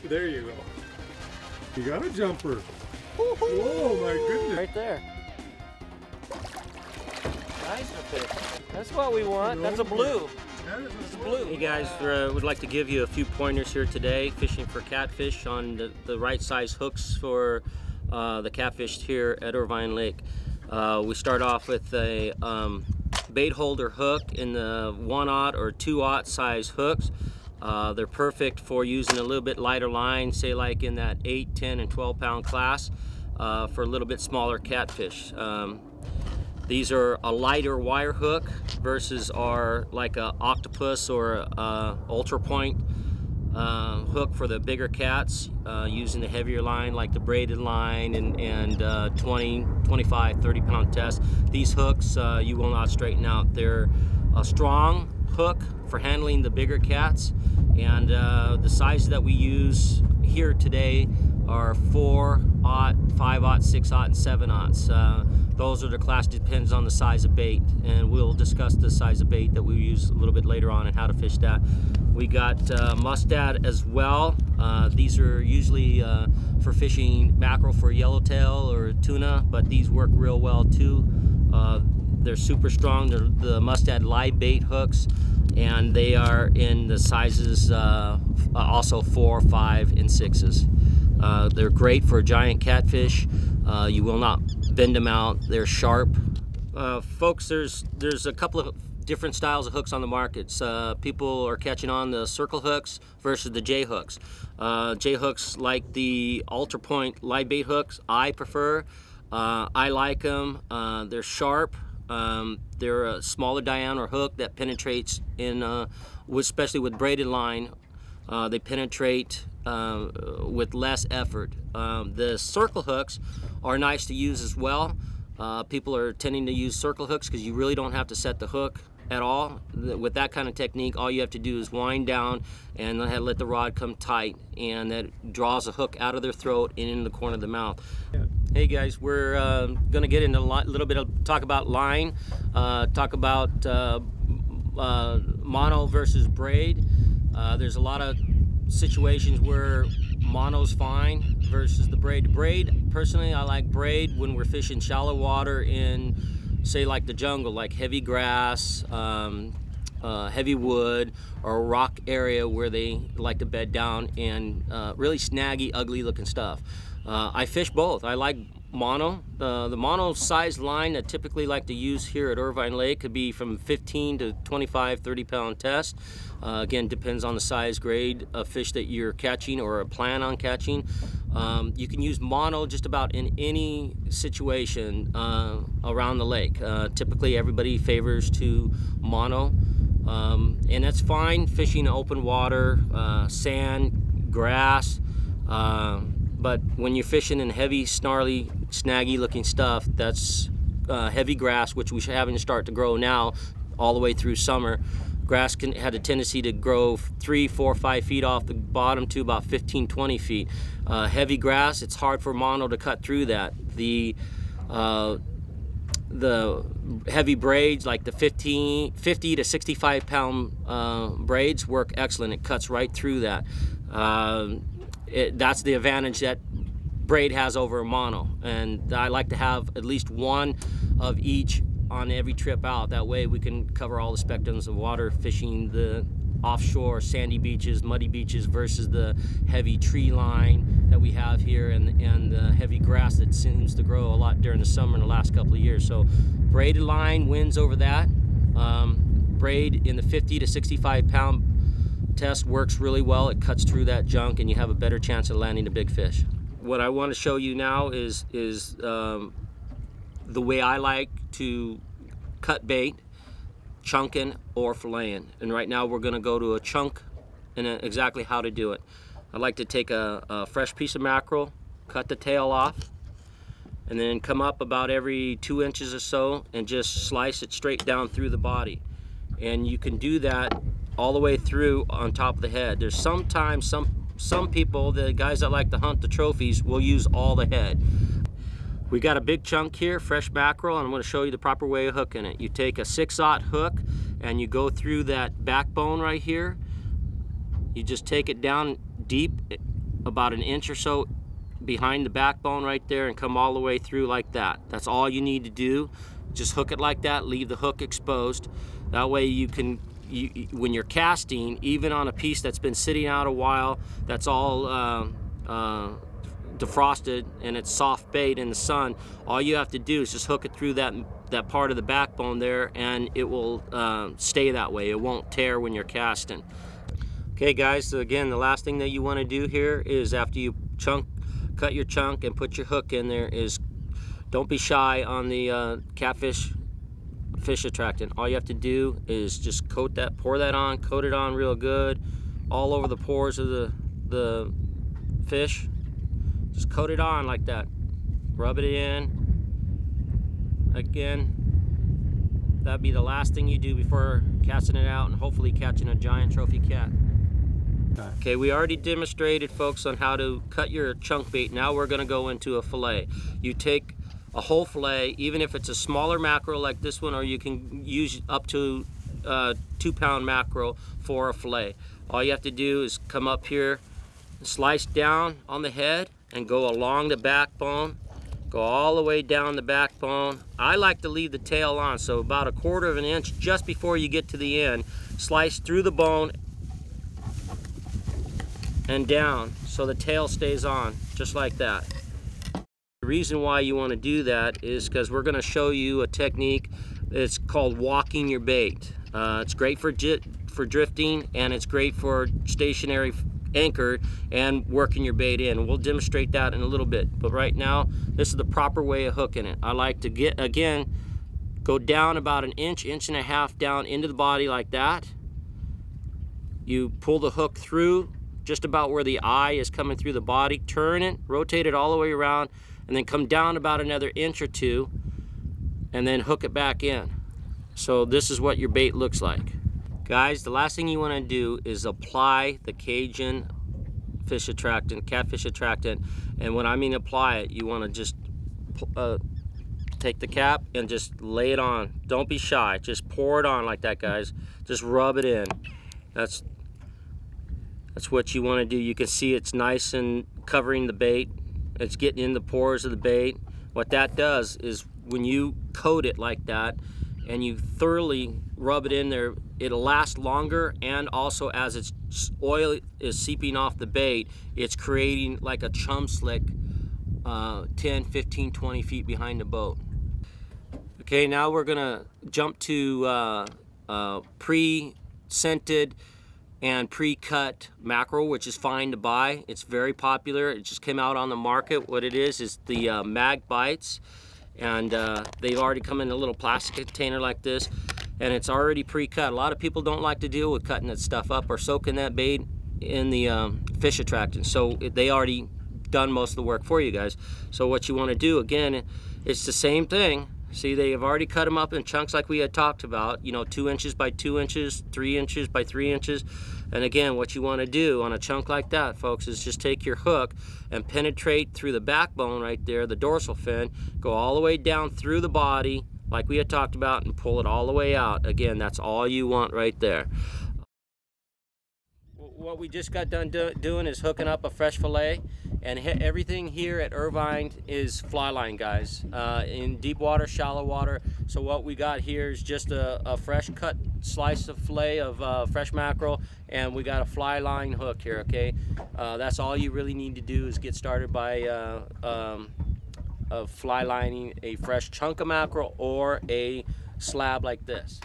There you go. You got a jumper. Whoa, my goodness. Right there. Nice fish. That's what we want. That's a blue. That's a blue. Hey guys, would like to give you a few pointers here today, fishing for catfish on the right size hooks for the catfish here at Irvine Lake. We start off with a bait holder hook in the 1/0 or 2/0 size hooks. They're perfect for using a little bit lighter line, say like in that 8, 10, and 12 pound class for a little bit smaller catfish. These are a lighter wire hook versus our like a octopus or a ultra point hook for the bigger cats, using the heavier line like the braided line and 20, 25, 30 pound test. These hooks you will not straighten out. They're a strong hook for handling the bigger cats, and the sizes that we use here today are 4/0, 5/0, 6/0, and 7/0. Those are the class, depends on the size of bait, and we'll discuss the size of bait that we use a little bit later on and how to fish that. We got mustad as well. These are usually for fishing mackerel for yellowtail or tuna, but these work real well too. They're super strong. They're the mustad live bait hooks, and they are in the sizes also 4, 5, and 6s. They're great for giant catfish. You will not bend them out. They're sharp. Folks, there's a couple of different styles of hooks on the markets. People are catching on the circle hooks versus the J hooks. J hooks like the ultra point live bait hooks I prefer. I like them. They're sharp. They're a smaller diameter hook that penetrates in, especially with braided line. They penetrate with less effort. The circle hooks are nice to use as well. People are tending to use circle hooks because you really don't have to set the hook at all. With that kind of technique, all you have to do is wind down and let the rod come tight, and that draws the hook out of their throat and in the corner of the mouth. Hey guys, we're going to get into a little bit of talk about line, talk about mono versus braid. There's a lot of situations where mono's fine versus the braid. Braid, personally, I like braid when we're fishing shallow water in, say, like the jungle, like heavy grass, heavy wood, or a rock area where they like to bed down, and really snaggy, ugly looking stuff. I fish both. I like mono. The mono size line that typically like to use here at Irvine Lake could be from 15 to 25, 30 pound test. Again, depends on the size grade of fish that you're catching or plan on catching. You can use mono just about in any situation around the lake. Typically everybody favors to mono, and that's fine fishing open water, sand, grass. But when you're fishing in heavy, snarly, snaggy looking stuff, that's heavy grass, which we should have to start to grow now all the way through summer. Grass had a tendency to grow 3, 4, 5 feet off the bottom to about 15, 20 feet. Heavy grass, it's hard for mono to cut through that. The heavy braids, like the 50 to 65 pound braids, work excellent. It cuts right through that. That's the advantage that braid has over mono, and I like to have at least one of each on every trip out. That way we can cover all the spectrums of water fishing the offshore sandy beaches, muddy beaches versus the heavy tree line that we have here, and the heavy grass that seems to grow a lot during the summer in the last couple of years. So braided line wins over that. Braid in the 50 to 65 pound test works really well. It cuts through that junk, and you have a better chance of landing a big fish. What I want to show you now is the way I like to cut bait, chunking or filleting. And right now we're going to go to a chunk and exactly how to do it. I like to take a fresh piece of mackerel, cut the tail off, and then come up about every 2 inches or so and just slice it straight down through the body. And you can do that all the way through on top of the head. There's sometimes some people, the guys that like to hunt the trophies, will use all the head. We got a big chunk here, fresh mackerel, and I'm going to show you the proper way of hooking it. You take a 6/0 hook and you go through that backbone right here. You just take it down deep about an inch or so behind the backbone right there and come all the way through like that. That's all you need to do. Just hook it like that, leave the hook exposed. That way you can, when you're casting, even on a piece that's been sitting out a while, that's all defrosted and it's soft bait in the sun, all you have to do is just hook it through that part of the backbone there, and it will stay that way. It won't tear when you're casting. Okay guys, so again, the last thing that you want to do here is after you cut your chunk and put your hook in there is don't be shy on the Catfish fish attractant. All you have to do is just pour that on, coat it on real good, all over the pores of the fish. Just coat it on like that. Rub it in. Again, that'd be the last thing you do before casting it out and hopefully catching a giant trophy cat. Okay, we already demonstrated, folks, on how to cut your chunk bait. Now we're going to go into a fillet. You take a whole fillet, even if it's a smaller mackerel like this one, or you can use up to 2-pound mackerel for a fillet. All you have to do is come up here, slice down on the head, and go along the backbone. Go all the way down the backbone. I like to leave the tail on, so about 1/4 of an inch just before you get to the end. Slice through the bone and down so the tail stays on, just like that. The reason why you want to do that is because we're going to show you a technique. It's called walking your bait. It's great for drifting, and it's great for stationary anchored and working your bait in. We'll demonstrate that in a little bit, but right now this is the proper way of hooking it. I like to go down about an inch and a half down into the body like that. You pull the hook through just about where the eye is coming through the body, turn it, rotate it all the way around, and then come down about another inch or two and then hook it back in. So this is what your bait looks like. Guys, the last thing you want to do is apply the Cajun fish attractant, catfish attractant. And when I mean apply it, you want to just take the cap and just lay it on. Don't be shy. Just pour it on like that, guys. Just rub it in. That's what you want to do. You can see it's nice and covering the bait. It's getting in the pores of the bait. What that does is when you coat it like that and you thoroughly rub it in there, it'll last longer, and also as its oil is seeping off the bait, it's creating like a chum slick 10, 15, 20 feet behind the boat. Okay, now we're gonna jump to pre-scented and pre-cut mackerel, which is fine to buy. It's very popular. It just came out on the market. What it is the mag bites, and they've already come in a little plastic container like this, and it's already pre-cut. A lot of people don't like to deal with cutting that stuff up or soaking that bait in the fish attractant, so they already done most of the work for you guys. So what you want to do, again, it's the same thing. See, they have already cut them up in chunks like we had talked about, you know, 2 inches by 2 inches, 3 inches by 3 inches. And again, what you want to do on a chunk like that, folks, is just take your hook and penetrate through the backbone right there, the dorsal fin, go all the way down through the body like we had talked about, and pull it all the way out. Again, that's all you want right there. What we just got done doing is hooking up a fresh fillet, and everything here at Irvine is fly line, guys, in deep water, shallow water. So what we got here is just a fresh cut slice of fillet of fresh mackerel, and we got a fly line hook here. Okay, that's all you really need to do is get started by fly lining a fresh chunk of mackerel or a slab like this.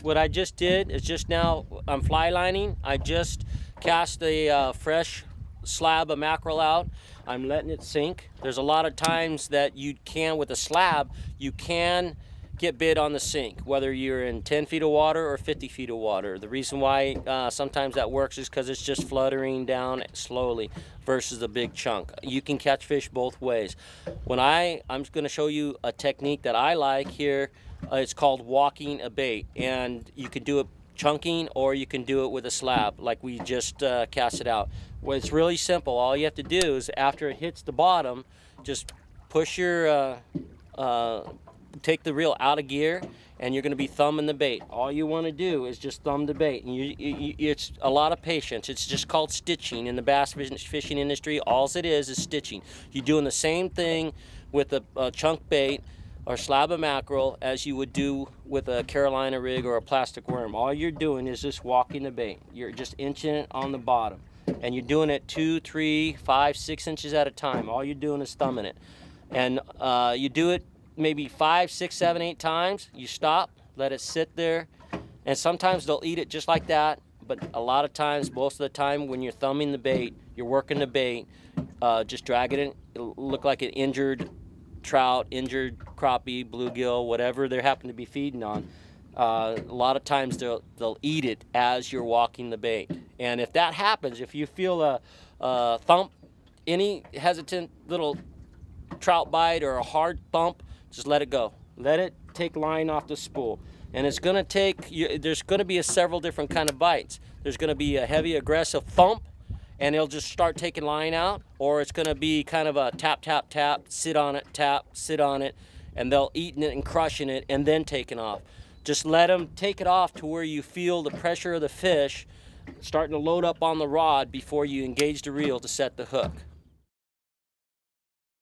What I just did is just now I'm fly lining. I just cast a fresh slab of mackerel out. I'm letting it sink. There's a lot of times that you can, with a slab, you can get bit on the sink, whether you're in 10 feet of water or 50 feet of water. The reason why sometimes that works is because it's just fluttering down slowly versus a big chunk. You can catch fish both ways. When I'm going to show you a technique that I like here. It's called walking a bait, and you can do it chunking or you can do it with a slab like we just cast it out. Well, it's really simple. All you have to do is after it hits the bottom, just push your take the reel out of gear, and you're going to be thumbing the bait. All you want to do is just thumb the bait. And it's a lot of patience. It's just called stitching in the bass fishing industry. All it is stitching. You're doing the same thing with a chunk bait or slab of mackerel as you would do with a Carolina rig or a plastic worm. All you're doing is just walking the bait. You're just inching it on the bottom. And you're doing it 2, 3, 5, 6 inches at a time. All you're doing is thumbing it. And you do it maybe 5, 6, 7, 8 times. You stop, let it sit there, and sometimes they'll eat it just like that. But a lot of times, most of the time, when you're thumbing the bait, you're working the bait, just dragging it. It'll look like an injured trout, injured crappie, bluegill, whatever they happen to be feeding on. A lot of times they'll eat it as you're walking the bait. And if that happens, if you feel a thump, any hesitant little trout bite or a hard thump, just let it go. Let it take line off the spool. And it's going to take, there's going to be several different kind of bites. There's going to be a heavy aggressive thump, and it'll just start taking line out, or it's going to be kind of a tap, tap, tap, sit on it, tap, sit on it, and they'll eating it and crushing it and then taking off. Just let them take it off to where you feel the pressure of the fish starting to load up on the rod before you engage the reel to set the hook.